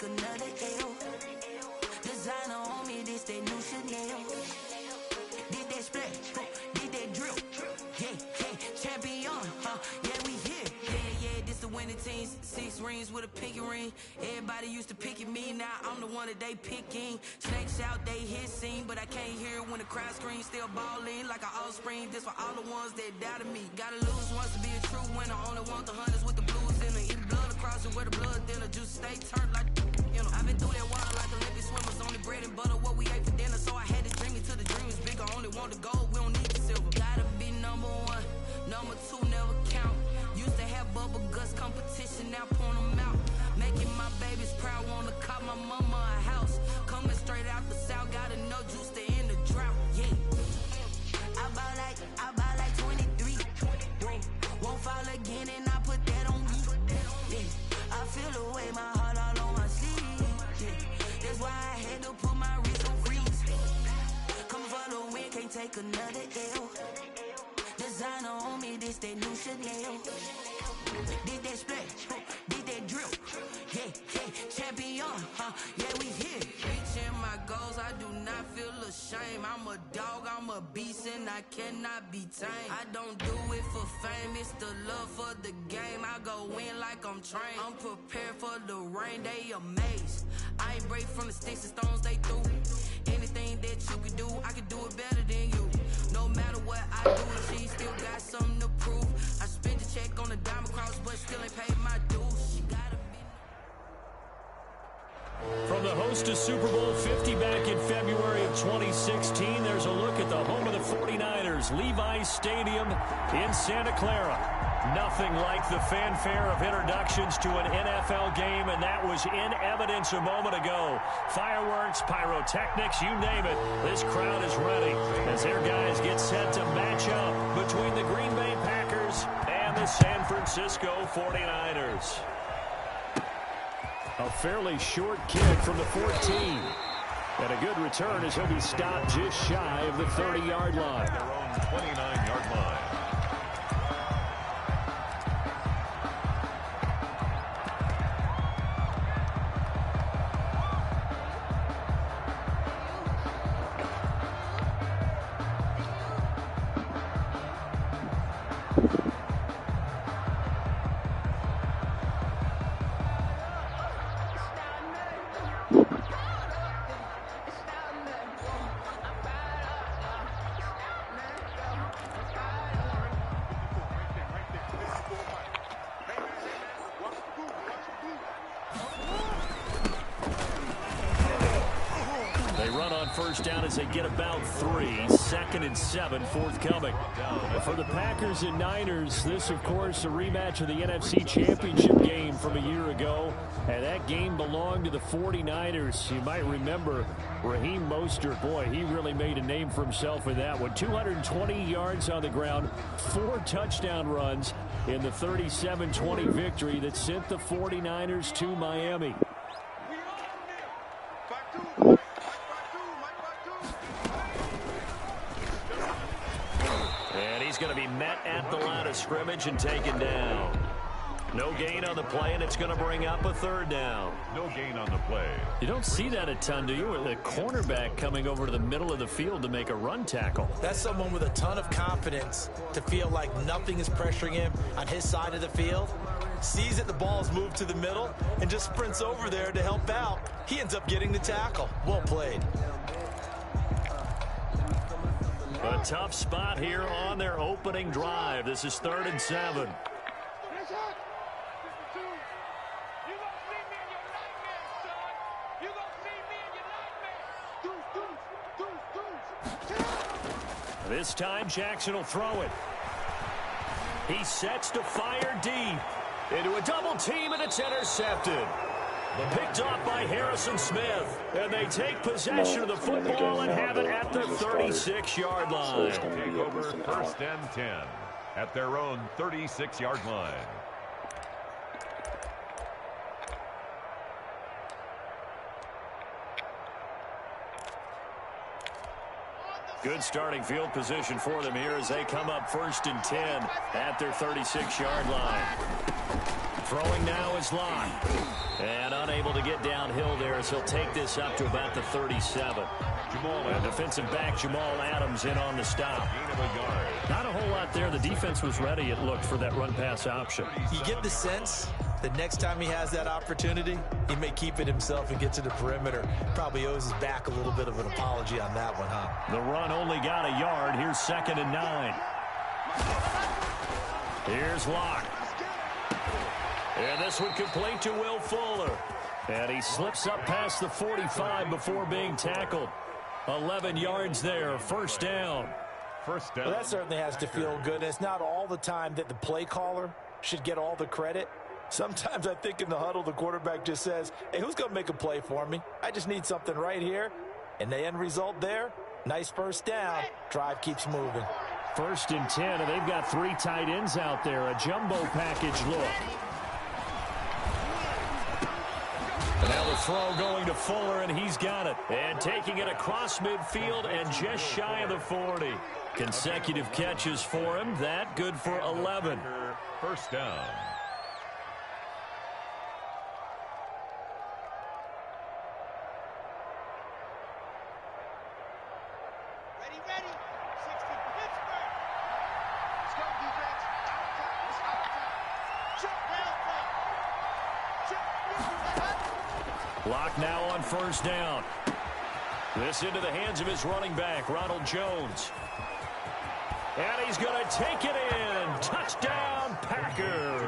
take another L. Designer on me, this that new Chanel. Did that splash, did that drill. Yeah, champion, yeah, we here. Yeah, this the winning teams. 6 rings with a pinky ring. Everybody used to pick at me, now I'm the one that they picking. Snakes out, they hit scene, but I can't hear it when the crowd screams. Still balling like an offspring. This for all the ones that doubted me. Gotta lose once to be a true winner. Only want the hunters with the blues in it. Eat blood across it where the blood thinner. Juice stay turned like, you know. I've been through that water like Olympic swimmers. Only bread and butter, what we ate for dinner. So I had to dream it till the dream is bigger. Only want the gold, we don't need the silver. Gotta be number 1, number 2 never count. Used to have bubble guts competition, now point them out. Making my babies proud, wanna cop my mama a house. Coming straight out the south, gotta know juice to end the drought. Yeah, I bought like 23. Won't fall again and I put that on me. Yeah, I feel the way, my heart all on my sleeve. Yeah, that's why I had to put my wrist on freeze. Come for the win, can't take another L. Designer on me, this that new Chanel. Did that splash, did that drill. Yeah, champion, yeah, we here. Reaching my goals, I do not feel ashamed. I'm a dog, I'm a beast, and I cannot be tamed. I don't do it for fame, it's the love for the game. I go in like I'm trained. I'm prepared for the rain, they amazed. I ain't break from the sticks and stones they threw. Anything that you can do, I can do it better than you. No matter what I do, she still got something to prove. I spent the check on the diamond cross, but still ain't paid my dues. She gotta be. From the host to Super Bowl 50 back in February of 2016, there's a look at the home of the 49ers, Levi's Stadium in Santa Clara. Nothing like the fanfare of introductions to an NFL game, and that was in evidence a moment ago. Fireworks, pyrotechnics, you name it. This crowd is ready as their guys get set to match up between the Green Bay Packers and the San Francisco 49ers. A fairly short kick from the 14. And a good return as he'll be stopped just shy of the 30-yard line. Their own 29-yard line. First down as they get about 3. 2nd and 7 forthcoming. For the Packers and Niners, this, of course, a rematch of the NFC Championship game from a year ago. And that game belonged to the 49ers. You might remember Raheem Mostert. Boy, he really made a name for himself in that one. 220 yards on the ground, 4 touchdown runs in the 37-20 victory that sent the 49ers to Miami. Going to be met at the line of scrimmage and taken down. No gain on the play, and it's going to bring up a 3rd down. No gain on the play. You don't see that a ton, do you? With a cornerback coming over to the middle of the field to make a run tackle. That's someone with a ton of confidence to feel like nothing is pressuring him on his side of the field. Sees that the ball's moved to the middle and just sprints over there to help out. He ends up getting the tackle. Well played. A tough spot here on their opening drive. This is 3rd and 7. This time Jackson will throw it. He sets to fire deep into a double team, and it's intercepted. Picked off by Harrison Smith. And they take possession of the football and have it at the 36-yard line. Take over 1st and 10 at their own 36-yard line. Good starting field position for them here as they come up 1st and 10 at their 36-yard line. Throwing now is Locke. And unable to get downhill there as he'll take this up to about the 37. And defensive back Jamal Adams in on the stop. Not a whole lot there. The defense was ready, it looked, for that run-pass option. You get the sense that next time he has that opportunity, he may keep it himself and get to the perimeter. Probably owes his back a little bit of an apology on that one, huh? The run only got a yard. Here's 2nd and 9. Here's Locke. And this one complete to Will Fuller. And he slips up past the 45 before being tackled. 11 yards there. 1st down. First down. Well, that certainly has to feel good. And it's not all the time that the play caller should get all the credit. Sometimes I think in the huddle, the quarterback just says, hey, who's going to make a play for me? I just need something right here. And the end result there, nice 1st down. Drive keeps moving. 1st and 10, and they've got 3 tight ends out there. A jumbo package look. And now the throw going to Fuller, and he's got it. And taking it across midfield and just shy of the 40. Consecutive catches for him. That good for 11. 1st down. Locke now on 1st down. This into the hands of his running back, Ronald Jones. And he's going to take it in. Touchdown, Packers.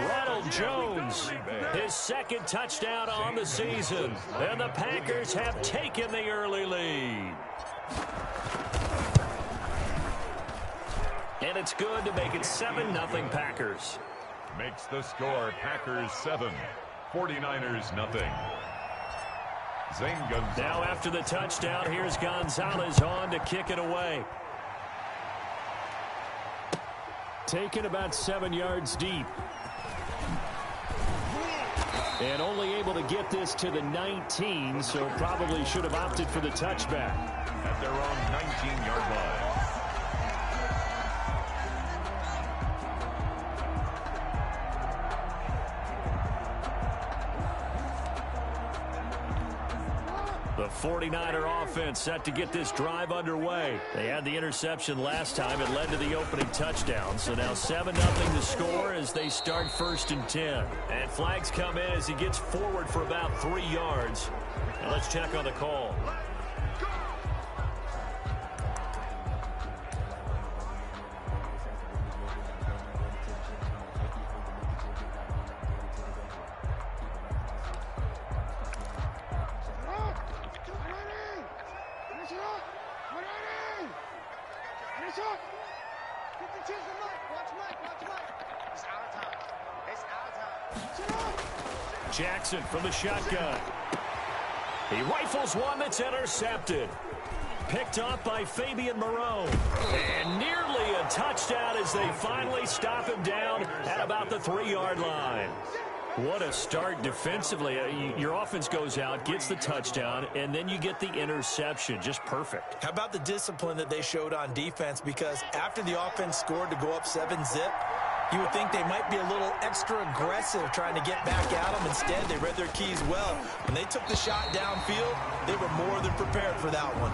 Ronald Jones, his 2nd touchdown on the season. And the Packers have taken the early lead. And it's good to make it 7-0 Packers. Makes the score Packers 7. 49ers nothing. Zane Gonzalez. Now after the touchdown, here's Gonzalez on to kick it away. Taken about 7 yards deep. And only able to get this to the 19, so probably should have opted for the touchback. At their own 19-yard line. The 49er offense set to get this drive underway. They had the interception last time. It led to the opening touchdown. So now 7-0 the score as they start 1st and 10. And flags come in as he gets forward for about 3 yards. And let's check on the call. Jackson from the shotgun. He rifles one that's intercepted. Picked up by Fabian Moreau. And nearly a touchdown as they finally stop him down at about the 3-yard line. What a start defensively. Your offense goes out, gets the touchdown, and then you get the interception. Just perfect. How about the discipline that they showed on defense? Because after the offense scored to go up 7-zip, you would think they might be a little extra aggressive trying to get back at them. Instead, they read their keys well. When they took the shot downfield, they were more than prepared for that one.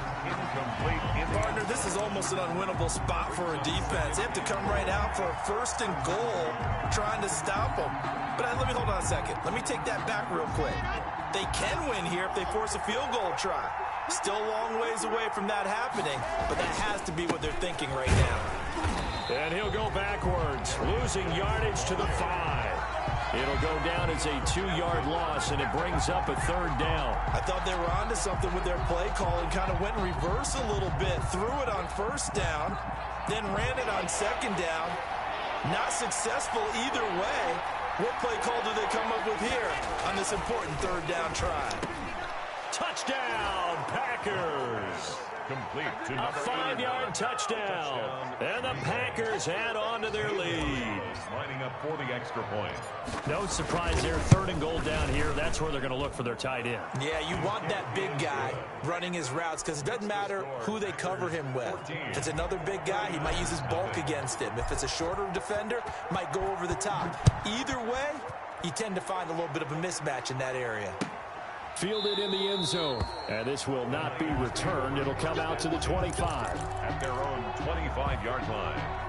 Partner, this is almost an unwinnable spot for a defense. They have to come right out for a 1st and goal trying to stop them. But let me hold on a second. Let me take that back real quick. They can win here if they force a field goal try. Still a long ways away from that happening, but that has to be what they're thinking right now. And he'll go backwards, losing yardage to the 5. It'll go down as a 2-yard loss, and it brings up a 3rd down. I thought they were onto something with their play call and kind of went in reverse a little bit. Threw it on 1st down, then ran it on 2nd down. Not successful either way. What play call do they come up with here on this important 3rd down try? Touchdown, Packers! Complete to A number 5-yard touchdown. And the Packers add on to their lead. Lining up for the extra point. No surprise there. 3rd and goal down here. That's where they're going to look for their tight end. Yeah, you want that big guy running his routes because it doesn't matter who they cover him with. If it's another big guy, he might use his bulk against him. If it's a shorter defender, might go over the top. Either way, you tend to find a little bit of a mismatch in that area. Fielded in the end zone. And this will not be returned. It'll come out to the 25. At their own 25-yard line.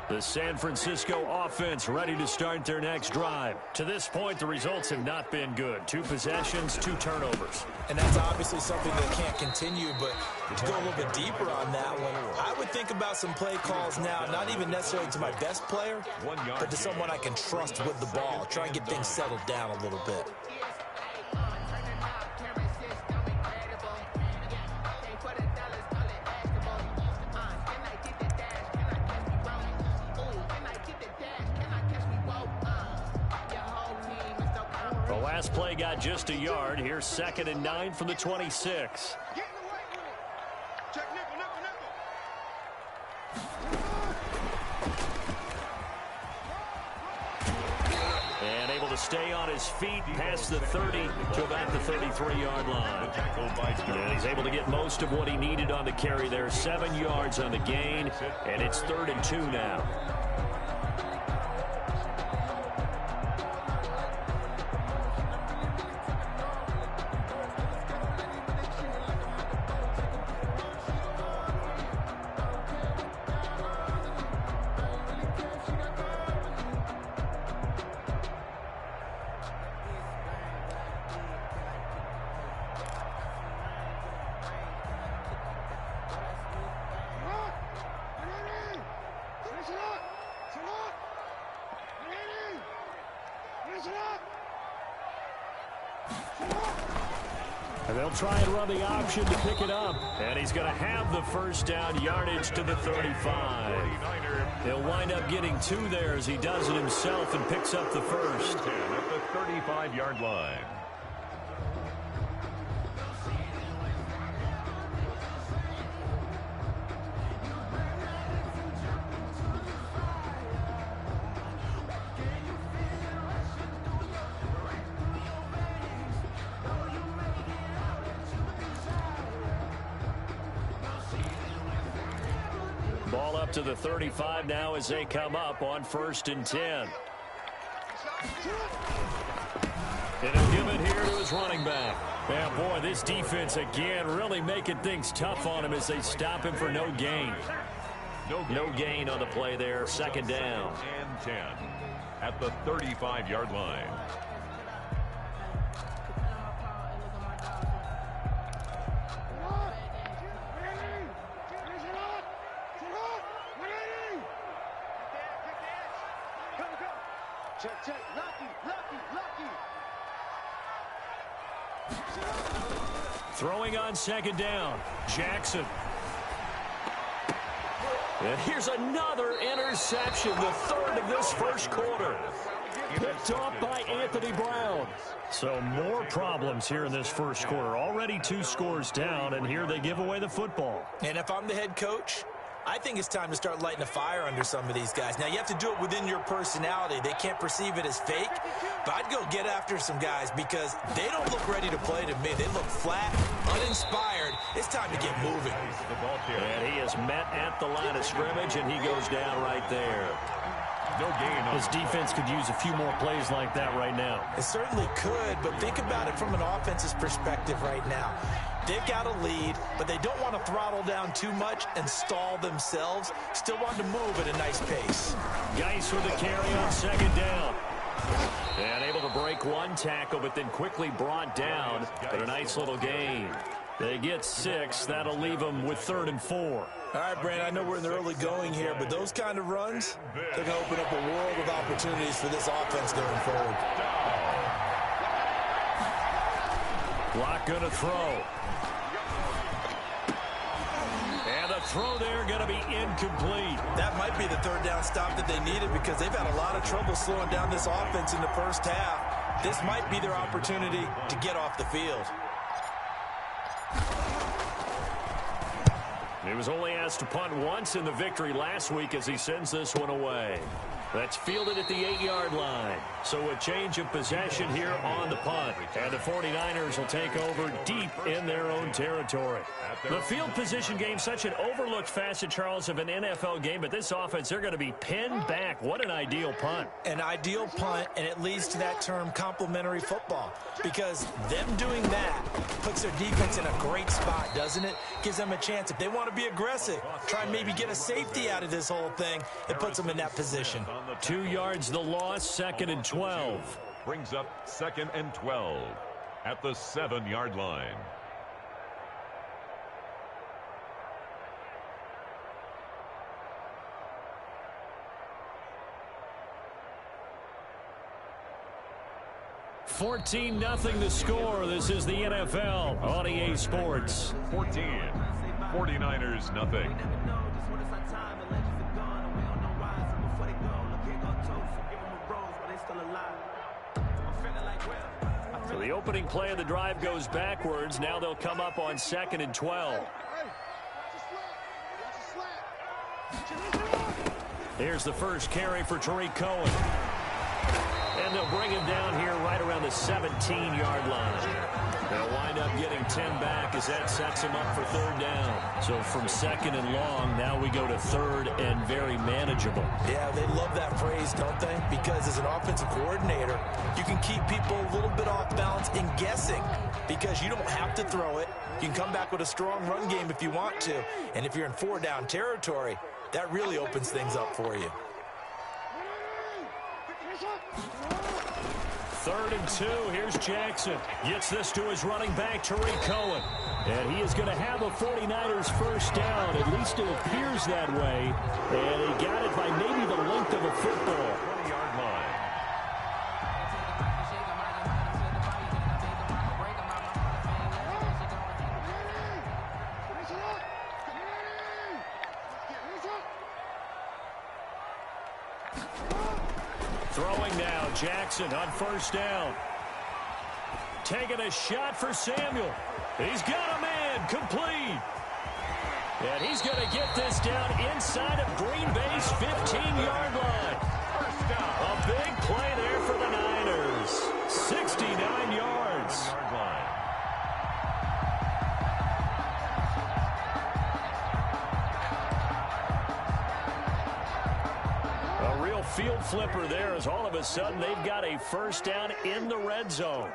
The San Francisco offense ready to start their next drive. To this point, the results have not been good. 2 possessions, 2 turnovers. And that's obviously something that can't continue, but to go a little bit deeper on that one, I would think about some play calls now, not even necessarily to my best player, but to someone I can trust with the ball. Try and get things settled down a little bit. Last play got just a yard. Here's 2nd and 9 from the 26. And able to stay on his feet past the 30 to about the 33-yard line. And he's able to get most of what he needed on the carry there. 7 yards on the gain, and it's 3rd and 2 now. And they'll try and run the option to pick it up. And he's going to have the first down yardage to the 35. He'll wind up getting 2 there as he does it himself and picks up the first. 10 at the 35-yard line. Ball up to the 35 now as they come up on 1st and 10. And he'll give it here to his running back. Man, boy, this defense again really making things tough on him as they stop him for no gain. No gain on the play there. 2nd down. And 10 at the 35-yard line. Throwing on 2nd down, Jackson. And here's another interception, the 3rd of this first quarter. Picked off by Anthony Brown. So more problems here in this first quarter. Already 2 scores down, and here they give away the football. And if I'm the head coach, I think it's time to start lighting a fire under some of these guys. Now, you have to do it within your personality. They can't perceive it as fake. But I'd go get after some guys because they don't look ready to play to me. They look flat, uninspired. It's time to get moving. And he is met at the line of scrimmage, and he goes down right there. No gain. His defense could use a few more plays like that right now. It certainly could, but think about it from an offense's perspective right now. They've got a lead, but they don't want to throttle down too much and stall themselves. Still want to move at a nice pace. Geis with the carry on 2nd down. And able to break 1 tackle, but then quickly brought down. But a nice little gain. They get 6. That'll leave them with 3rd and 4. All right, Brandon, I know we're in the early going here, but those kind of runs, they're going to open up a world of opportunities for this offense going forward. Locke going to throw. And the throw there going to be incomplete. That might be the 3rd down stop that they needed because they've had a lot of trouble slowing down this offense in the first half. This might be their opportunity to get off the field. He was only asked to punt once in the victory last week as he sends this one away. That's fielded at the 8-yard line. So a change of possession here on the punt. And the 49ers will take over deep in their own territory. The field position game, such an overlooked facet, Charles, of an NFL game. But this offense, they're going to be pinned back. What an ideal punt. An ideal punt, and it leads to that term complementary football. Because them doing that puts their defense in a great spot, doesn't it? Gives them a chance. If they want to be aggressive, try and maybe get a safety out of this whole thing, it puts them in that position. 2 yards the loss, 2nd and 12. Brings up 2nd and 12 at the 7-yard line. $14-0 the score. This is the NFL on EA Sports. 14. 49ers nothing. So the opening play of the drive goes backwards. Now they'll come up on 2nd and 12. Here's the first carry for Tariq Cohen. And they'll bring him down here right around the 17-yard line. They'll wind up getting 10 back as that sets him up for 3rd down. So from 2nd and long, now we go to 3rd and very manageable. Yeah, they love that phrase, don't they? Because as an offensive coordinator, you can keep people a little bit off balance and guessing because you don't have to throw it. You can come back with a strong run game if you want to. And if you're in 4-down territory, that really opens things up for you. 3rd and 2. Here's Jackson. Gets this to his running back, Tariq Cohen. And he is going to have a 49ers first down. At least it appears that way. And he got it by maybe the length of a football. 20-yard line. Throwing now, Jackson on 1st down. Taking a shot for Samuel. He's got a man, complete. And he's going to get this down inside of Green Bay's 15-yard line. A big play there for the Niners. 69 yards. Field flipper there as all of a sudden they've got a first down in the red zone.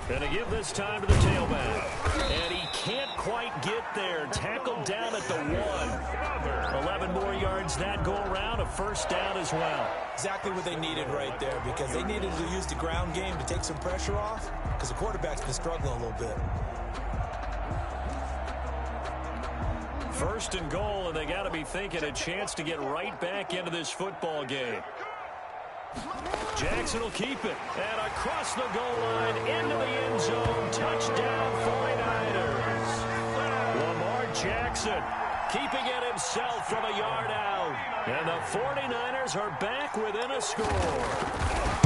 Going to give this time to the tailback. And he can't quite get there. Tackled down at the 1. 11 more yards that go around. A first down as well. Exactly what they needed right there because they needed to use the ground game to take some pressure off because the quarterback's been struggling a little bit. 1st and goal, and they got to be thinking a chance to get right back into this football game. Jackson will keep it. And across the goal line, into the end zone. Touchdown, 49ers. Lamar Jackson keeping it himself from a yard out. And the 49ers are back within a score.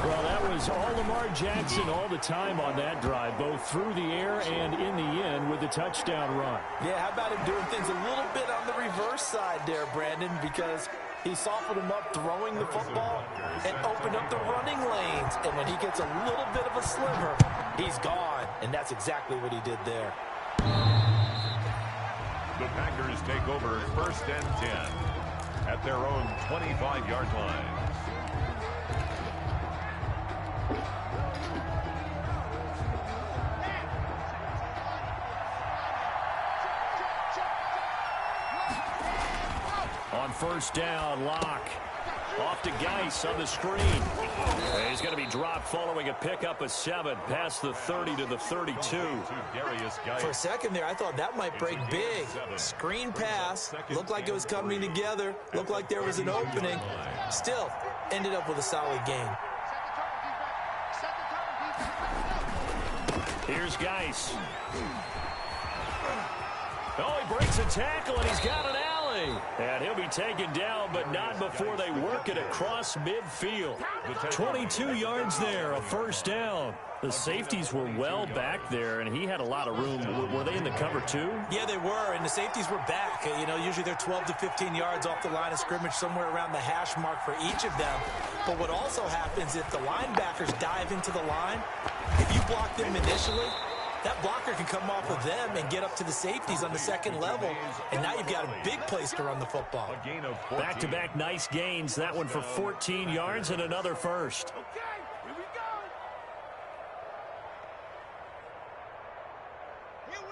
Well, that was all Lamar Jackson all the time on that drive, both through the air and in the end with the touchdown run. Yeah, how about him doing things a little bit on the reverse side there, Brandon, because he softened him up throwing the football and opened up the running lanes. And when he gets a little bit of a sliver, he's gone. And that's exactly what he did there. The Packers take over 1st and 10 at their own 25-yard line. On 1st down, Locke. Off to Geis on the screen. He's going to be dropped following a pickup of 7 past the 30 to the 32. For a second there, I thought that might break big. Screen pass. Looked like it was coming together. Looked like there was an opening. Still, ended up with a solid gain. Here's Geis. Oh, he breaks a tackle, and he's got an alley. And he'll be taken down, but not before they work it across midfield. 22 yards there, a first down. The safeties were well back there, and he had a lot of room. Were they in the cover too? Yeah, they were, and the safeties were back. You know, usually they're 12 to 15 yards off the line of scrimmage, somewhere around the hash mark for each of them. But what also happens if the linebackers dive into the line, if you block them initially, that blocker can come off of them and get up to the safeties on the second level, and now you've got a big place to run the football. Back-to-back nice gains. That one for 14 yards and another first.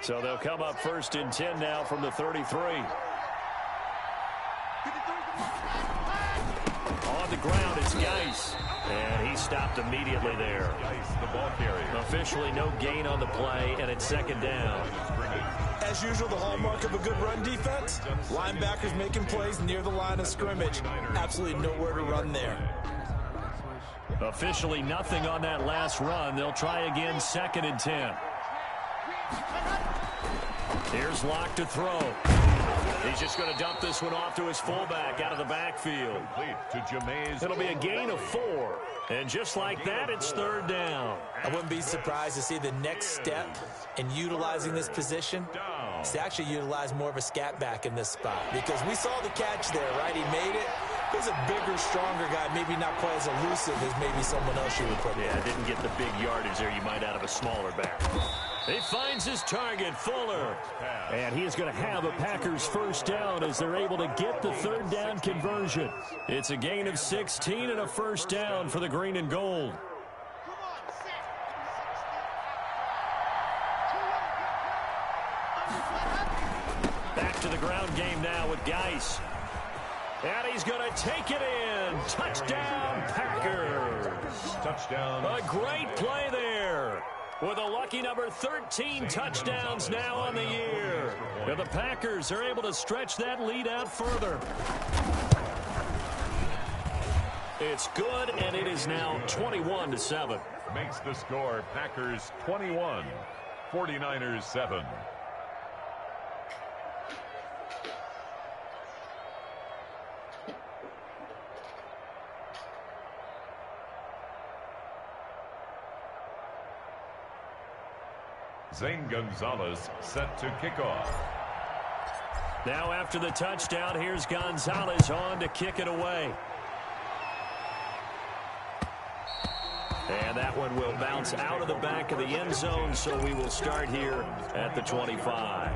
So they'll come up 1st and 10 now from the 33. On the ground, it's Geis. And he stopped immediately there. The ball carrier. Officially no gain on the play, and it's 2nd down. As usual, the hallmark of a good run defense, linebackers making plays near the line of scrimmage. Absolutely nowhere to run there. Officially nothing on that last run. They'll try again 2nd and 10. Here's Locke to throw. He's just going to dump this one off to his fullback out of the backfield. It'll be a gain of 4. And just like that, it's 3rd down. I wouldn't be surprised to see the next step in utilizing this position is to actually utilize more of a scat back in this spot. Because we saw the catch there, right? He made it. He's a bigger, stronger guy, maybe not quite as elusive as maybe someone else you would put there. Yeah, didn't get the big yardage there you might out of a smaller back. He finds his target, Fuller. And he is going to have a Packers first down as they're able to get the 3rd down conversion. It's a gain of 16 and a first down for the green and gold. Back to the ground game now with Geis. And he's going to take it in. Touchdown, Packers. Touchdown. A great play there. With a lucky number 13 touchdowns now on the year. And the Packers are able to stretch that lead out further. It's good, and it is now 21-7. Makes the score Packers 21, 49ers 7. Zane Gonzalez set to kick off. Now after the touchdown, here's Gonzalez on to kick it away. And that one will bounce out of the back of the end zone, so we will start here at the 25.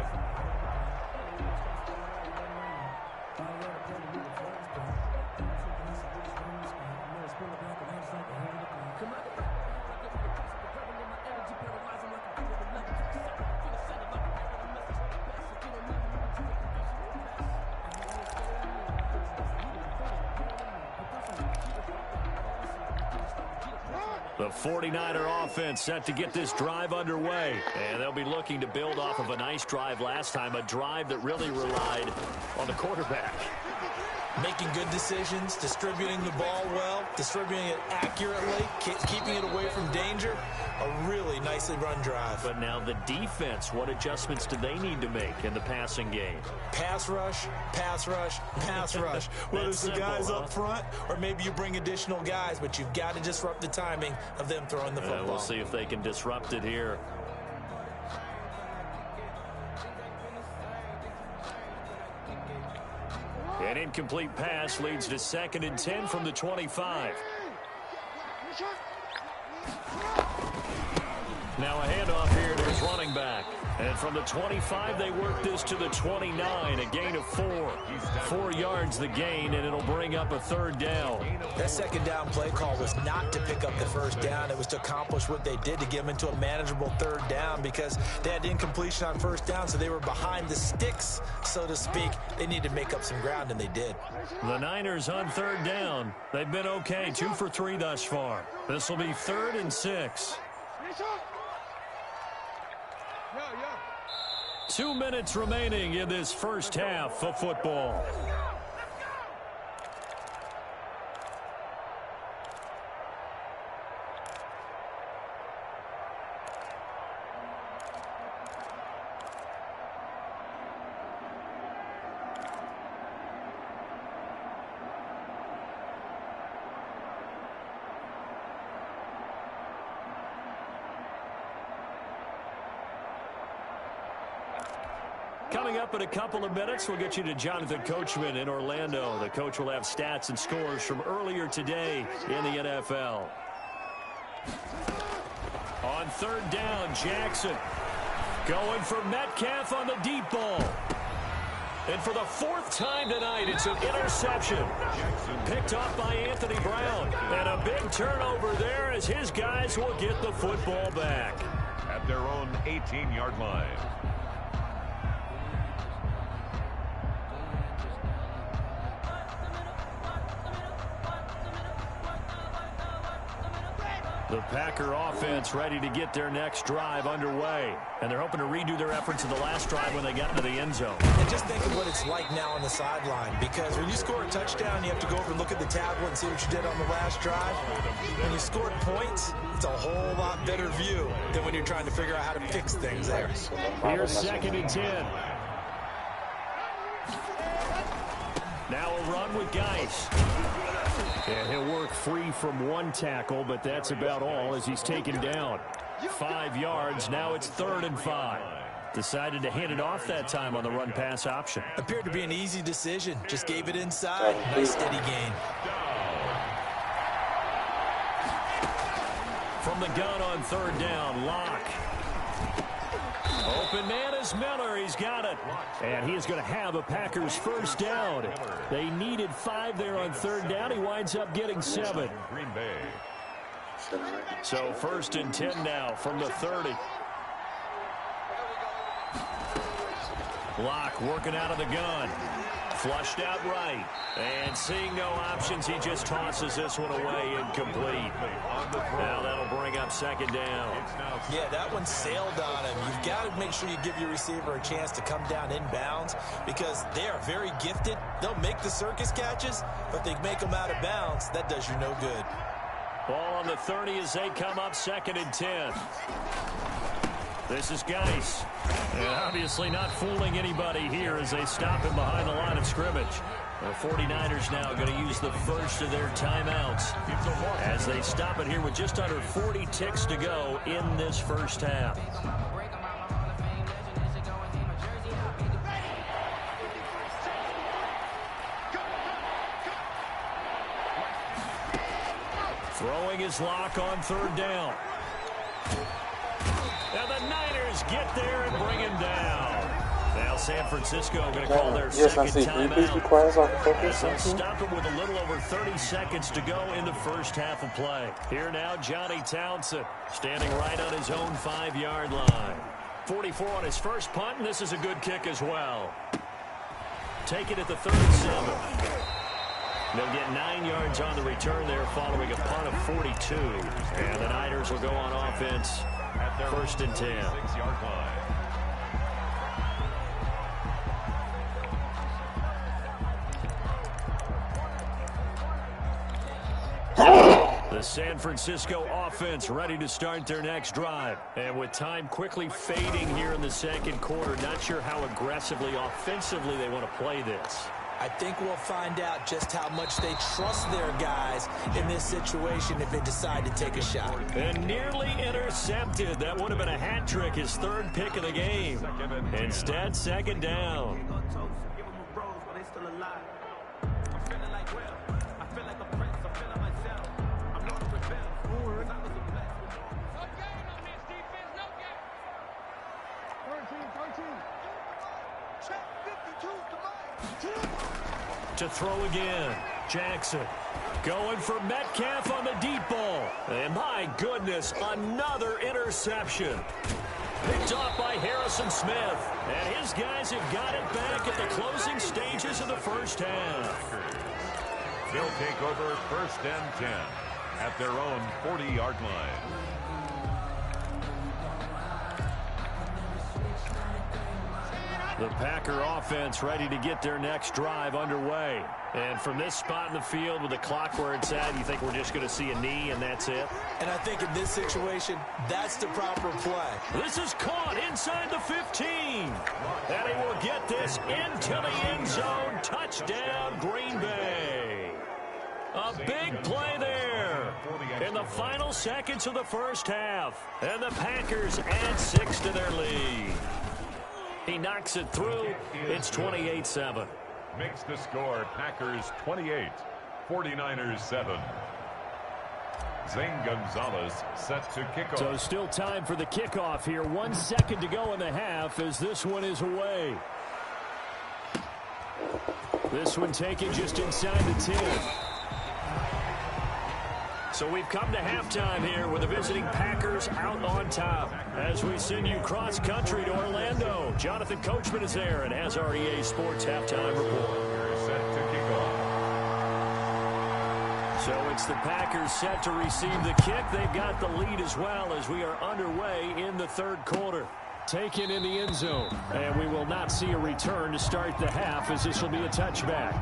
The 49er offense set to get this drive underway. And they'll be looking to build off of a nice drive last time, a drive that really relied on the quarterback. Making good decisions, distributing the ball well, distributing it accurately, keeping it away from danger. A really nicely run drive. But now the defense, what adjustments do they need to make in the passing game? Pass rush, pass rush, pass rush. Whether it's the guys up front or maybe you bring additional guys, but you've got to disrupt the timing of them throwing the football. We'll see if they can disrupt it here. An incomplete pass leads to 2nd and 10 from the 25. Now a handoff here to his running back. And from the 25, they work this to the 29, a gain of 4. 4 yards the gain, and it'll bring up a third down. That second down play call was not to pick up the first down. It was to accomplish what they did, to get them into a manageable third down, because they had incompletion on first down, so they were behind the sticks, so to speak. They needed to make up some ground, and they did. The Niners on third down. They've been okay, 2 for 3 thus far. This will be 3rd and 6. 2 minutes remaining in this first half of football. Coming up in a couple of minutes, we'll get you to Jonathan Coachman in Orlando. The coach will have stats and scores from earlier today in the NFL. On third down, Jackson going for Metcalf on the deep ball. And for the 4th time tonight, it's an interception. Picked off by Anthony Brown. And a big turnover there as his guys will get the football back. At their own 18-yard line. The Packer offense ready to get their next drive underway. And they're hoping to redo their efforts in the last drive when they got into the end zone. And just think of what it's like now on the sideline, because when you score a touchdown, you have to go over and look at the tablet and see what you did on the last drive. When you scored points, it's a whole lot better view than when you're trying to figure out how to fix things there. Here's 2nd and 10. Now a run with Geis. And he'll work free from 1 tackle, but that's about all as he's taken down. 5 yards. Now it's 3rd and 5. Decided to hand it off that time on the run-pass option. Appeared to be an easy decision. Just gave it inside. Nice steady gain. From the gun on third down, Locke. Open man is Miller. He's got it. And he is going to have a Packers first down. They needed 5 there on third down. He winds up getting 7. Green Bay. So 1st and 10 now from the 30. Locke working out of the gun. Flushed out right. And seeing no options, he just tosses this one away incomplete. Now that'll bring up 2nd down. Yeah, that one sailed on him. You've got to make sure you give your receiver a chance to come down inbounds, because they are very gifted. They'll make the circus catches, but they make them out of bounds. That does you no good. Ball on the 30 as they come up 2nd and 10. This is Geis. And obviously not fooling anybody here as they stop him behind the line of scrimmage. The 49ers now going to use the first of their timeouts as they stop it here with just under 40 ticks to go in this first half. Throwing his Locke on third down. Now the Niners get there and bring him down. Now San Francisco going to call their second timeout. They'll stop it with a little over 30 seconds to go in the first half of play. Here now Johnny Townsend standing right on his own 5-yard line. 44 on his first punt, and this is a good kick as well. Take it at the 37. They'll get 9 yards on the return there following a punt of 42. And the Niners will go on offense. 1st and 10. 6-yard line. The San Francisco offense ready to start their next drive. And with time quickly fading here in the second quarter, not sure how aggressively, offensively they want to play this. I think we'll find out just how much they trust their guys in this situation if they decide to take a shot. And nearly intercepted. That would have been a hat trick, his 3rd pick of the game. Instead, 2nd down. To throw again. Jackson going for Metcalf on the deep ball. And my goodness, another interception. Picked off by Harrison Smith. And his guys have got it back at the closing stages of the first half. They'll take over 1st and 10 at their own 40-yard line. The Packer offense ready to get their next drive underway. And from this spot in the field with the clock where it's at, you think we're just going to see a knee and that's it? And I think in this situation, that's the proper play. This is caught inside the 15. And he will get this into the end zone. Touchdown, Green Bay. A big play there in the final seconds of the first half. And the Packers add 6 to their lead. He knocks it through. It's 28-7. Makes the score Packers 28, 49ers 7. Zane Gonzalez set to kickoff. So still time for the kickoff here. 1 second to go in the half as this one is away. This one taken just inside the 10. So we've come to halftime here with the visiting Packers out on top. As we send you cross-country to Orlando, Jonathan Coachman is there and has our EA Sports Halftime Report. Set to kick off. So it's the Packers set to receive the kick. They've got the lead as well as we are underway in the third quarter. Taken in the end zone. And we will not see a return to start the half as this will be a touchback.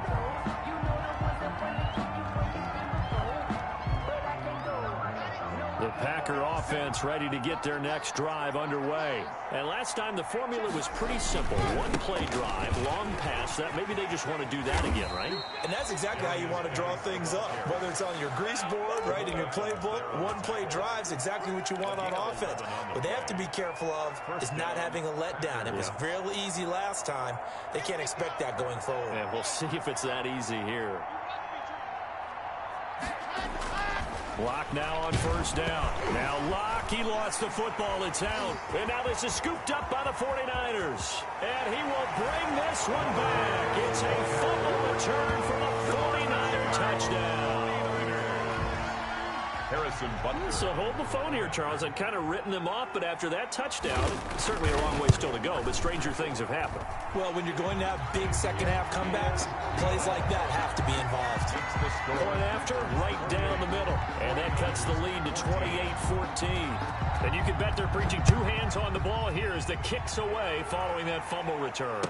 The Packer offense ready to get their next drive underway. And last time the formula was pretty simple. One-play drive, long pass. That maybe they just want to do that again, right? And that's exactly how you want to draw things up. Whether it's on your grease board, right, in your playbook, one-play drive's exactly what you want on offense. What they have to be careful of is not having a letdown. It was real easy last time. They can't expect that going forward. And we'll see if it's that easy here. Locke now on first down. Now Locke, he lost the football. It's out. And now this is scooped up by the 49ers. And he will bring this one back. It's a fumble return for the 49er touchdown. Harrison Butker. So hold the phone here, Charles. I'd kind of written them off, but after that touchdown, certainly a long way still to go, but stranger things have happened. Well, when you're going to have big second-half comebacks, plays like that have to be involved. Going after, right down the middle. And that cuts the lead to 28-14. And you can bet they're preaching 2 hands on the ball here as the kick's away following that fumble return.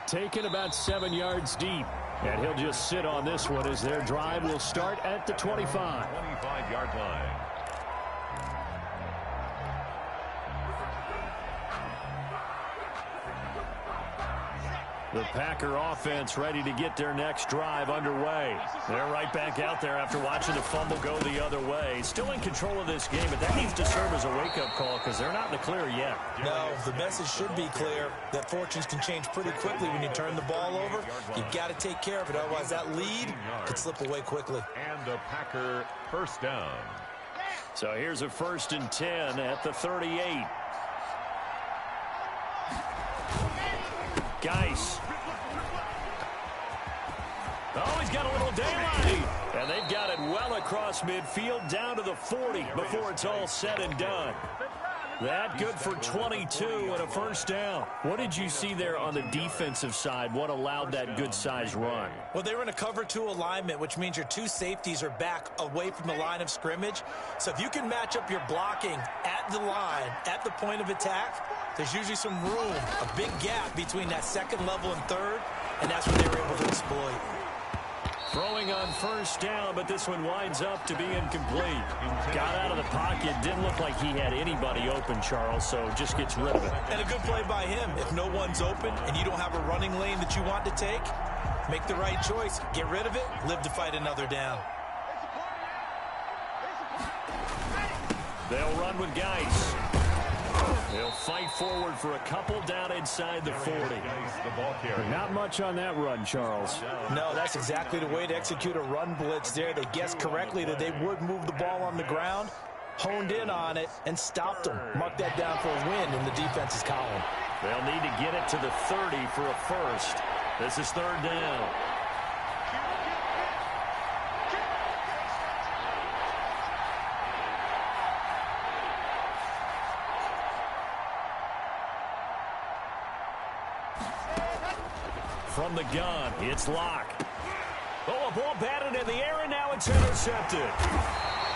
Taken about 7 yards deep. And he'll just sit on this one as their drive will start at the 25. 25-yard line. The Packer offense ready to get their next drive underway. They're right back out there after watching the fumble go the other way. Still in control of this game, but that needs to serve as a wake-up call because they're not in the clear yet. No, the message should be clear that fortunes can change pretty quickly when you turn the ball over. You've got to take care of it, otherwise that lead could slip away quickly. And a Packer first down. So here's a 1st and 10 at the 38. Geis. Oh, he's got a little daylight. And they've got it well across midfield down to the 40 before it's all said and done. That good for 22 and a first down. What did you see there on the defensive side? What allowed that good-sized run? Well, they were in a cover 2 alignment, which means your 2 safeties are back away from the line of scrimmage. So if you can match up your blocking at the line, at the point of attack, there's usually some room, a big gap between that second level and third, and that's what they were able to exploit. Throwing on first down, but this one winds up to be incomplete. Got out of the pocket. Didn't look like he had anybody open, Charles, so just gets rid of it. And a good play by him. If no one's open and you don't have a running lane that you want to take, make the right choice. Get rid of it. Live to fight another down. They'll run with Geis. They'll fight forward for a couple down inside the 40. Not much on that run, Charles. No, that's exactly the way to execute a run blitz there. They guessed correctly that they would move the ball on the ground, honed in on it, and stopped them. Mark that down for a win in the defense's column. They'll need to get it to the 30 for a first. This is 3rd down. From the gun, it's Locke. Oh, a ball batted in the air, and now it's intercepted.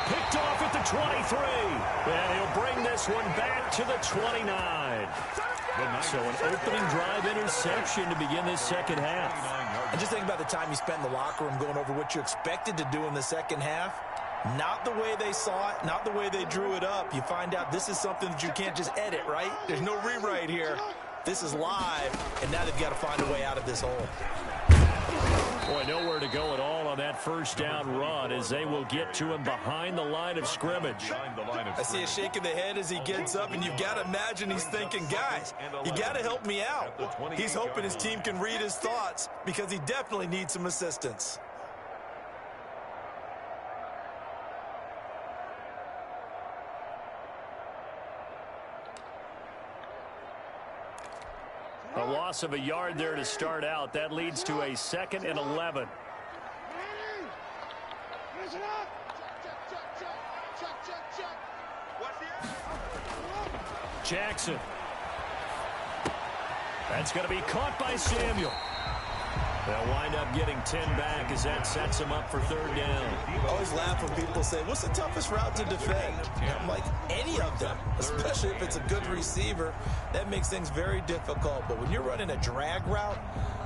Picked off at the 23. And he'll bring this one back to the 29. So an opening drive interception to begin this second half. And just think about the time you spent in the locker room going over what you expected to do in the second half. Not the way they saw it, not the way they drew it up. You find out this is something that you can't just edit, right? There's no rewrite here. This is live, and now they've got to find a way out of this hole. Boy, nowhere to go at all on that first down run as they will get to him behind the line of scrimmage. I see a shake of the head as he gets up, and you've got to imagine he's thinking, guys, you got to help me out. He's hoping his team can read his thoughts because he definitely needs some assistance. A loss of a yard there to start out. That leads to a 2nd and 11. Jackson. That's going to be caught by Samuel. They'll wind up getting 10 back as that sets them up for 3rd down. I always laugh when people say, what's the toughest route to defend? I'm like, any of them, especially if it's a good receiver. That makes things very difficult. But when you're running a drag route,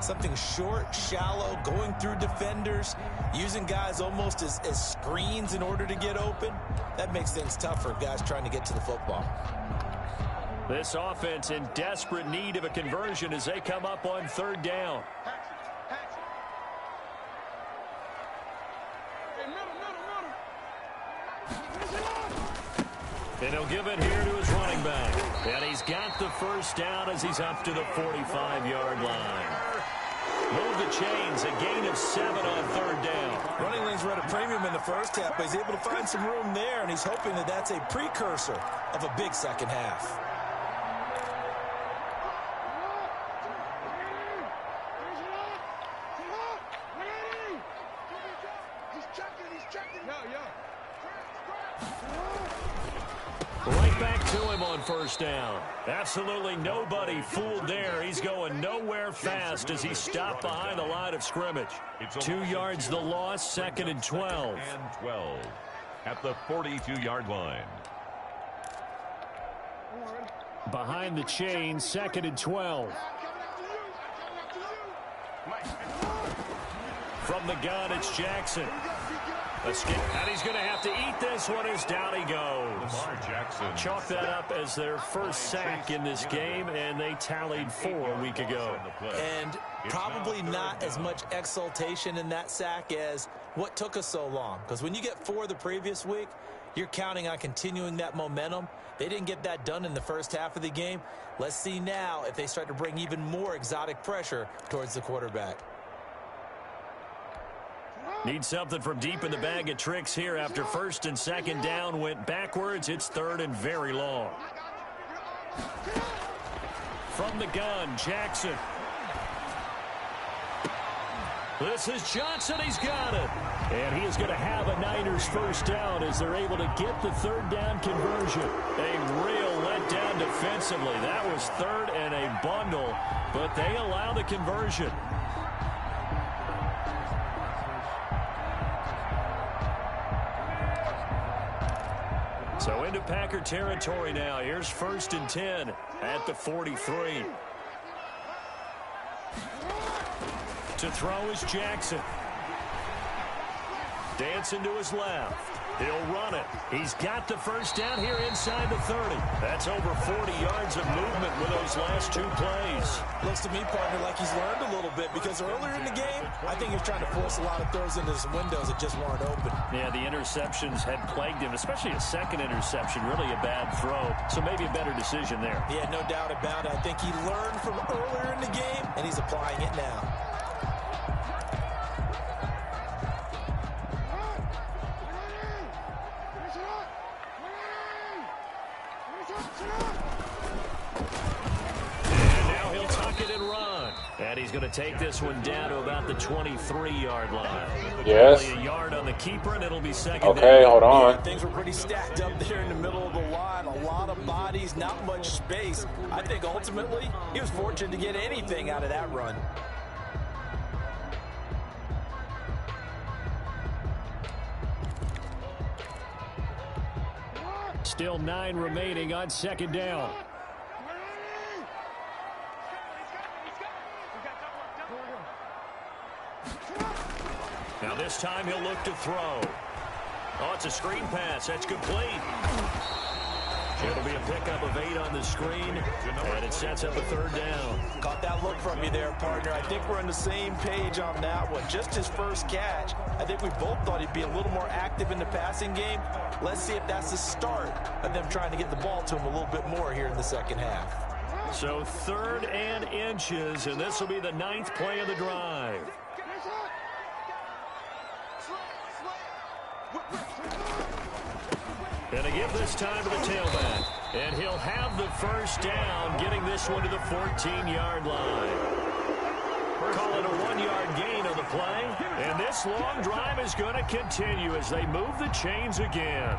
something short, shallow, going through defenders, using guys almost as screens in order to get open, that makes things tough for guys trying to get to the football. This offense in desperate need of a conversion as they come up on 3rd down. And he'll give it here to his running back. And he's got the first down as he's up to the 45-yard line. Move the chains, a gain of 7 on 3rd down. Running lanes were at a premium in the first half, but he's able to find some room there, and he's hoping that that's a precursor of a big second half. Right back to him on 1st down. Absolutely nobody fooled there. He's going nowhere fast as he stopped behind the line of scrimmage. 2 yards the loss, 2nd and 12. And 12 at the 42-yard line. Behind the chain, 2nd and 12. From the gun, it's Jackson. And he's going to have to eat this one as down he goes. Jackson. Chalk that up as their first sack in this game, and they tallied 4 a week ago. And probably not as much exultation in that sack as what took us so long. Because when you get 4 the previous week, you're counting on continuing that momentum. They didn't get that done in the first half of the game. Let's see now if they start to bring even more exotic pressure towards the quarterback. Need something from deep in the bag of tricks here after 1st and 2nd down went backwards. It's 3rd and very long. From the gun, Jackson. This is Johnson. He's got it. And he is going to have a Niners first down as they're able to get the 3rd down conversion. A real letdown defensively. That was 3rd and a bundle, but they allow the conversion. So into Packer territory now. Here's 1st and 10 at the 43. To throw is Jackson. Dancing to his left. He'll run it. He's got the first down here inside the 30. That's over 40 yards of movement with those last 2 plays. Looks to me, partner, like he's learned a little bit because earlier in the game, I think he was trying to force a lot of throws into some windows that just weren't open. Yeah, the interceptions had plagued him, especially a second interception, really a bad throw. So maybe a better decision there. Yeah, no doubt about it. I think he learned from earlier in the game, and he's applying it now. And he's going to take this one down to about the 23-yard line. Yes. Only a yard on the keeper, and it'll be 2nd Okay, down. hold on. Yeah, things were pretty stacked up there in the middle of the line. A lot of bodies, not much space. I think ultimately he was fortunate to get anything out of that run. Still 9 remaining on second down. Now this time he'll look to throw. Oh, it's a screen pass. That's complete. It'll be a pickup of 8 on the screen, and it sets up a third down. Caught that look from you there, partner. I think we're on the same page on that one. Just his first catch. I think we both thought he'd be a little more active in the passing game. Let's see if that's the start of them trying to get the ball to him a little bit more here in the second half. So 3rd and inches, and this will be the 9th play of the drive. And a give this time to the tailback. And he'll have the first down, getting this one to the 14-yard line. Call it a 1-yard gain on the play. And this long drive is going to continue as they move the chains again.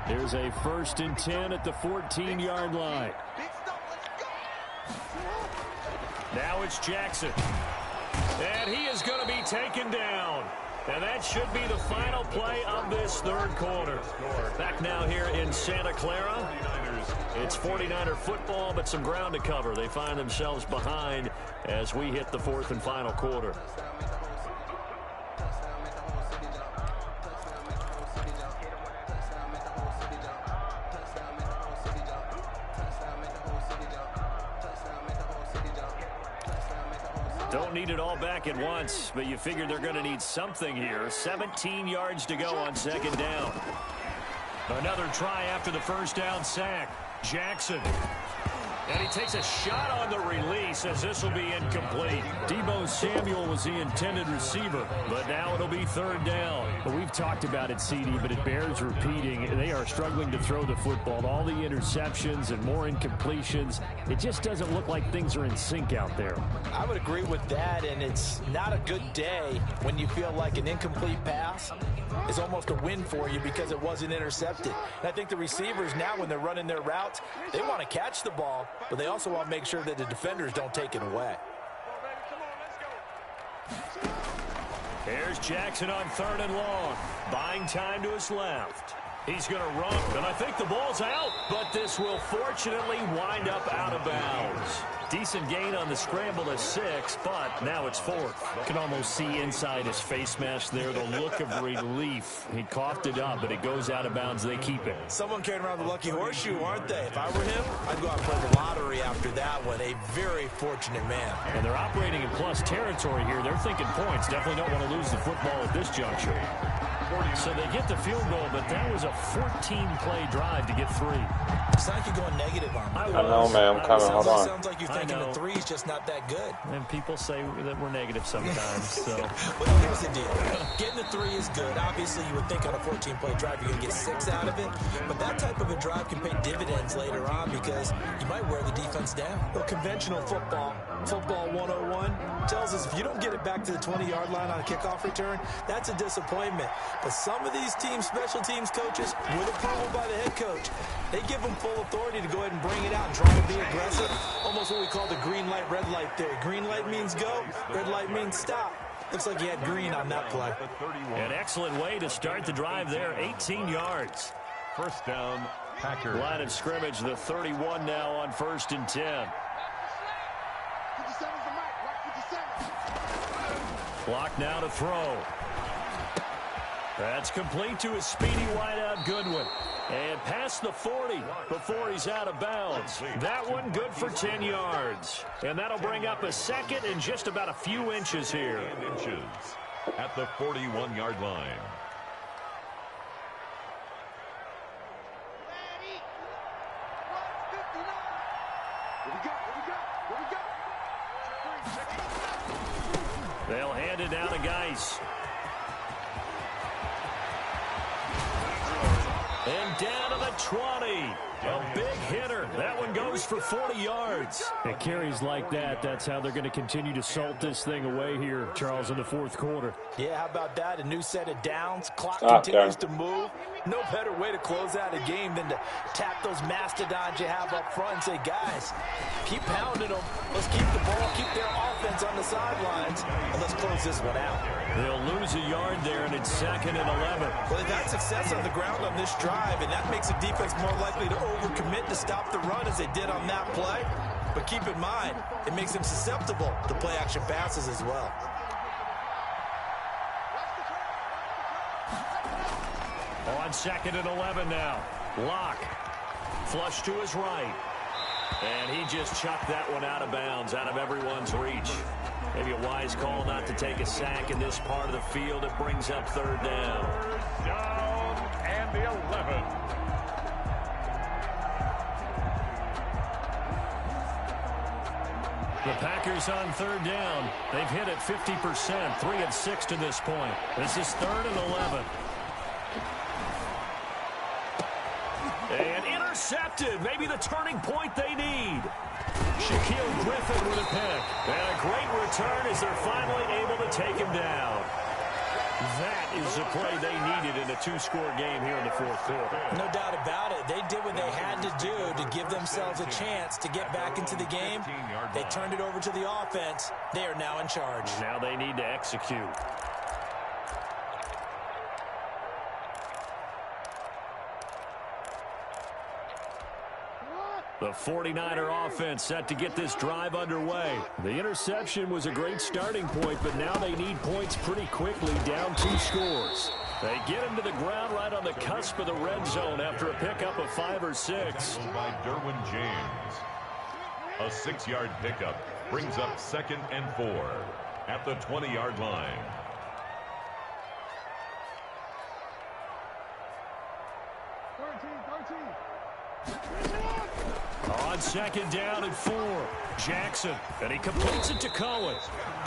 There's a 1st and 10 at the 14-yard line. Now it's Jackson. And he is going to be taken down. And that should be the final play of this 3rd quarter. Back now here in Santa Clara. It's 49er football, but some ground to cover. They find themselves behind as we hit the 4th and final quarter. Don't need it all back at once, but you figure they're going to need something here. 17 yards to go on second down. Another try after the first down sack. Jackson. And he takes a shot on the release as this will be incomplete. Deebo Samuel was the intended receiver, but now it'll be 3rd down. Well, we've talked about it, CD, but it bears repeating. They are struggling to throw the football. All the interceptions and more incompletions. It just doesn't look like things are in sync out there. I would agree with that, and it's not a good day when you feel like an incomplete pass is almost a win for you because it wasn't intercepted. And I think the receivers now, when they're running their routes, they want to catch the ball, but they also want to make sure that the defenders don't take it away. Here's Jackson on 3rd and long. Buying time to his left. He's going to run, and I think the ball's out, but this will fortunately wind up out of bounds. Decent gain on the scramble to 6, but now it's 4th. You can almost see inside his face mask there the look of relief. He coughed it up, but it goes out of bounds. They keep it. Someone carrying around the lucky horseshoe, aren't they? If I were him, I'd go out and play the lottery after that one. A very fortunate man. And they're operating in plus territory here. They're thinking points. Definitely don't want to lose the football at this juncture. So they get the field goal, but that was a 14-play drive to get 3. It's like you're going negative on me. I know, man. I'm coming. Hold on. Sounds like you're thinking the 3's just not that good. And people say that we're negative sometimes. So. Well, here's the deal. Getting the 3 is good. Obviously, you would think on a 14-play drive you're going to get 6 out of it. But that type of a drive can pay dividends later on because you might wear the defense down. Well, conventional football 101, tells us if you don't get it back to the 20-yard line on a kickoff return, that's a disappointment. But some of these teams, special teams coaches, with approval by the head coach, they give them full authority to go ahead and bring it out and try to be aggressive. Almost what we call the green light, red light theory. Green light means go, red light means stop. Looks like he had green on that play. An excellent way to start the drive there, 18 yards. 1st down, Packers. Line of scrimmage, the 31 now on 1st and 10. Clock now to throw. That's complete to his speedy wideout Goodwin. And past the 40 before he's out of bounds. That one good for 10 yards. And that'll bring up a 2nd and just about a few inches here. Inches at the 41-yard line. They'll hand it down to Geis. And down to the 20. A big hitter. That one goes for 40 yards. It carries like that. That's how they're going to continue to salt this thing away here, Charles, in the fourth quarter. Yeah, how about that? A new set of downs. Clock continues to move. No better way to close out a game than to tap those mastodons you have up front and say, guys, keep pounding them. Let's keep the ball, keep their offense on the sidelines, and let's close this one out. They'll lose a yard there, and it's 2nd and 11. Well, they've had success on the ground on this drive, and that makes the defense more likely to overcommit to stop the run as they did on that play. But keep in mind, it makes them susceptible to play-action passes as well. On 2nd and 11 now. Locke. Flush to his right. And he just chucked that one out of bounds, out of everyone's reach. Maybe a wise call not to take a sack in this part of the field. It brings up 3rd down. Down and the 11. The Packers on 3rd down. They've hit it 50%, 3 of 6 to this point. This is 3rd and 11. And intercepted. Maybe the turning point they need. Shaquille Griffin with a pick. And a great return as they're finally able to take him down. That is the play they needed in a 2-score game here in the fourth quarter. No doubt about it. They did what they had to do to give themselves a chance to get back into the game. They turned it over to the offense. They are now in charge. Now they need to execute. The 49er offense set to get this drive underway. The interception was a great starting point, but now they need points pretty quickly, down 2 scores. They get him to the ground right on the cusp of the red zone after a pickup of 5 or 6. By Derwin James. A 6-yard pickup brings up 2nd and 4 at the 20-yard line. On 2nd down and 4, Jackson, and he completes it to Cohen.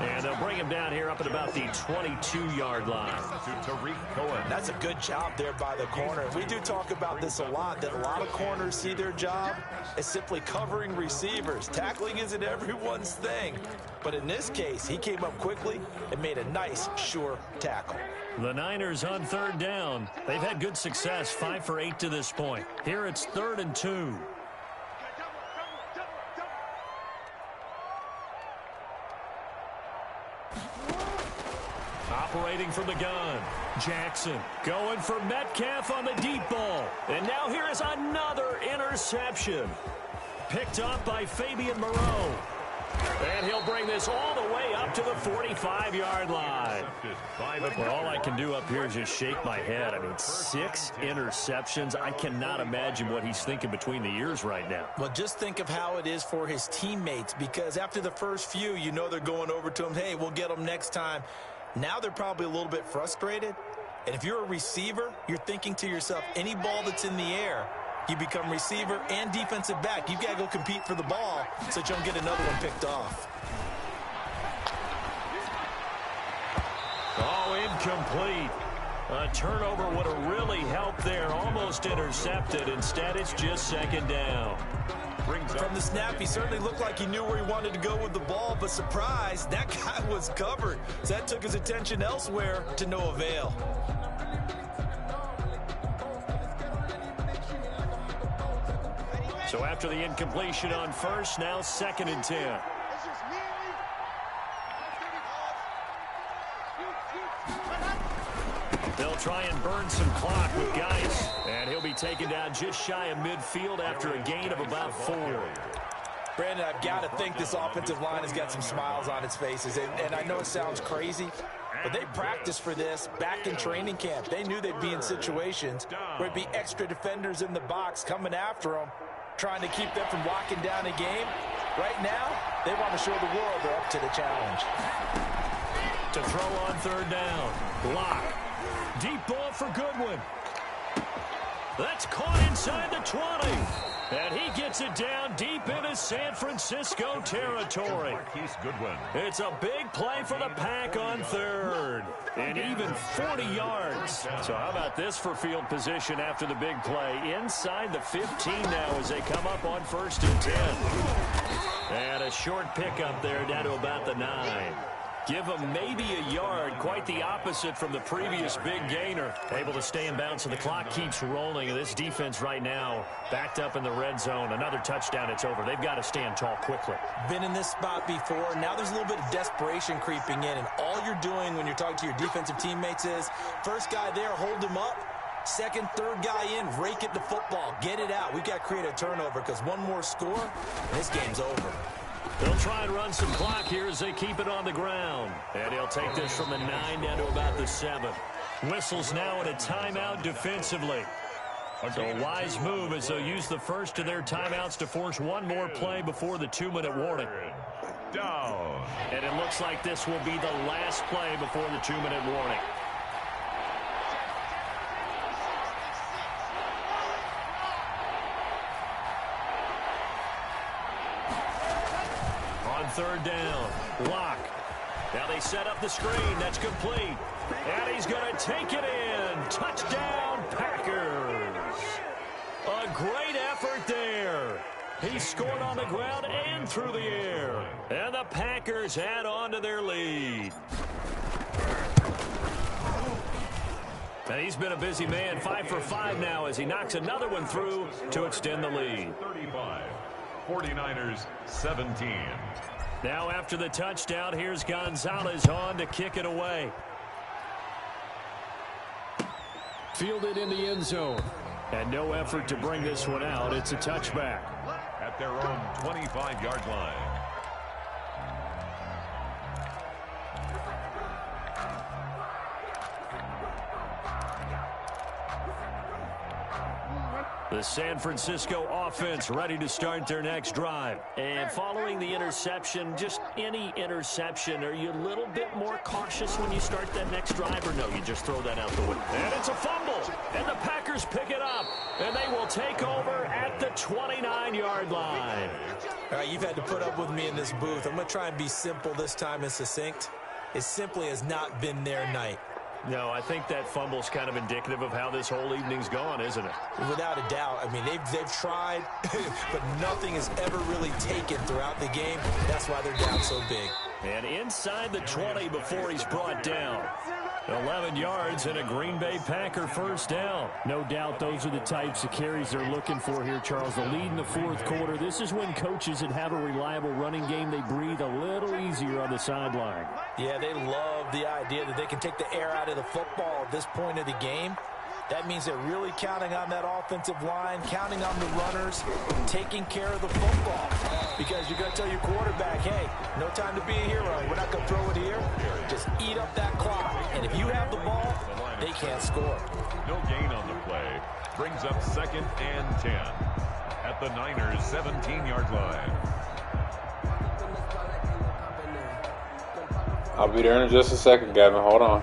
And they'll bring him down here up at about the 22-yard line. To Tariq Cohen. That's a good job there by the corner. We do talk about this a lot, that a lot of corners see their job as simply covering receivers. Tackling isn't everyone's thing. But in this case, he came up quickly and made a nice, sure tackle. The Niners on 3rd down. They've had good success, 5 for 8 to this point. Here it's 3rd and 2. Operating from the gun, Jackson going for Metcalf on the deep ball. And now here is another interception. Picked up by Fabian Moreau. And he'll bring this all the way up to the 45-yard line. Well, all I can do up here is just shake my head. I mean, 6 interceptions. I cannot imagine what he's thinking between the ears right now. Well, just think of how it is for his teammates, because after the first few, you know they're going over to him, hey, we'll get them next time. Now they're probably a little bit frustrated. And if you're a receiver, you're thinking to yourself, any ball that's in the air, you become receiver and defensive back. You've got to go compete for the ball so that you don't get another one picked off. Oh, incomplete. A turnover would have really helped there. Almost intercepted. Instead, it's just 2nd down. From the snap, he certainly looked like he knew where he wanted to go with the ball, but surprise, that guy was covered. So that took his attention elsewhere to no avail. So after the incompletion on 1st, now 2nd and 10. They'll try and burn some clock with Geis. And he'll be taken down just shy of midfield after a gain of about 4. Brandon, I've got to think this offensive line has got some smiles on its faces. And I know it sounds crazy, but they practiced for this back in training camp. They knew they'd be in situations where it'd be extra defenders in the box coming after them, trying to keep them from locking down a game. Right now, they want to show the world they're up to the challenge. To throw on 3rd down. Locke. Deep ball for Goodwin. That's caught inside the 20. And he gets it down deep into San Francisco territory. Marquise Goodwin. It's a big play for the Pack on third. And even 40 yards. So how about this for field position after the big play? Inside the 15 now as they come up on 1st and 10. And a short pickup there down to about the 9. Give them maybe a yard, quite the opposite from the previous big gainer. Able to stay in bounds, so the clock keeps rolling. And this defense right now backed up in the red zone. Another touchdown, it's over. They've got to stand tall quickly. Been in this spot before. Now there's a little bit of desperation creeping in. And all you're doing when you're talking to your defensive teammates is, first guy there, hold him up. Second, third guy in, rake it to football. Get it out. We've got to create a turnover because one more score, and this game's over. They'll try and run some clock here as they keep it on the ground. And he'll take this from the 9 down to about the 7. Whistles now in a timeout defensively. So a wise move as they'll use the first of their timeouts to force one more play before the 2-minute warning. Down. And it looks like this will be the last play before the 2-minute warning. Third down. Lock. Now they set up the screen. That's complete. And he's going to take it in. Touchdown, Packers. A great effort there. He scored on the ground and through the air. And the Packers add on to their lead. And he's been a busy man. 5 for 5 now as he knocks another one through to extend the lead. 35. 49ers 17. Now after the touchdown, here's Gonzalez on to kick it away. Fielded in the end zone. And no effort to bring this one out. It's a touchback. At their own 25-yard line. The San Francisco offense ready to start their next drive. And following the interception, just any interception, are you a little bit more cautious when you start that next drive, or no, you just throw that out the window? And it's a fumble, and the Packers pick it up, and they will take over at the 29-yard line. All right, you've had to put up with me in this booth. I'm going to try and be simple this time and succinct. It simply has not been their night. No, I think that fumble's kind of indicative of how this whole evening's gone, isn't it? Without a doubt. I mean, they've tried, but nothing has ever really taken throughout the game. That's why they're down so big. And inside the 20 before he's brought down. 11 yards and a Green Bay Packer first down. No doubt those are the types of carries they're looking for here, Charles. The lead in the fourth quarter. This is when coaches that have a reliable running game, they breathe a little easier on the sideline. Yeah, they love the idea that they can take the air out of the football at this point of the game. That means they're really counting on that offensive line, counting on the runners, taking care of the football. Because you're going to tell your quarterback, hey, no time to be a hero. We're not going to throw it here. Just eat up that clock. And if you have the ball, they can't score. No gain on the play. Brings up 2nd and 10. At the Niners' 17-yard line. I'll be there in just a second, Gavin. Hold on.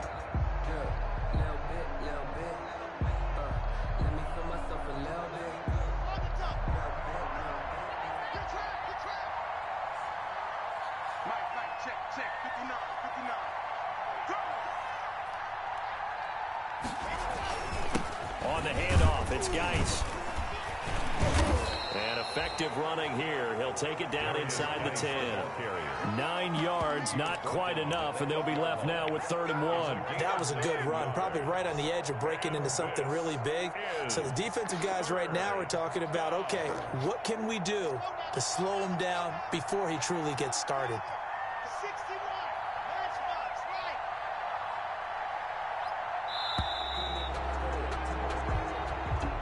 On the handoff, it's Geis. And effective running here. He'll take it down inside the 10. 9 yards, not quite enough, and they'll be left now with 3rd and 1. That was a good run, probably right on the edge of breaking into something really big. So the defensive guys right now are talking about, okay, what can we do to slow him down before he truly gets started?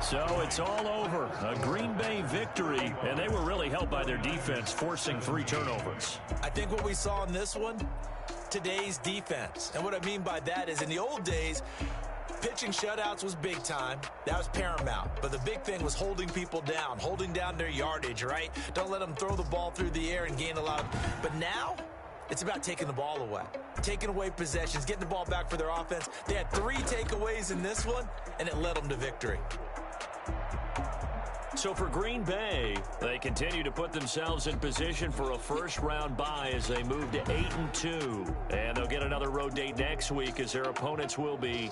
So it's all over. A Green Bay victory, and they were really helped by their defense, forcing 3 turnovers. I think what we saw in this one, today's defense. And what I mean by that is in the old days, pitching shutouts was big time. That was paramount. But the big thing was holding people down, holding down their yardage, right? Don't let them throw the ball through the air and gain a lot. But now, it's about taking the ball away, taking away possessions, getting the ball back for their offense. They had 3 takeaways in this one, and it led them to victory. So for Green Bay, they continue to put themselves in position for a first-round bye as they move to 8-2. And they'll get another road date next week as their opponents will be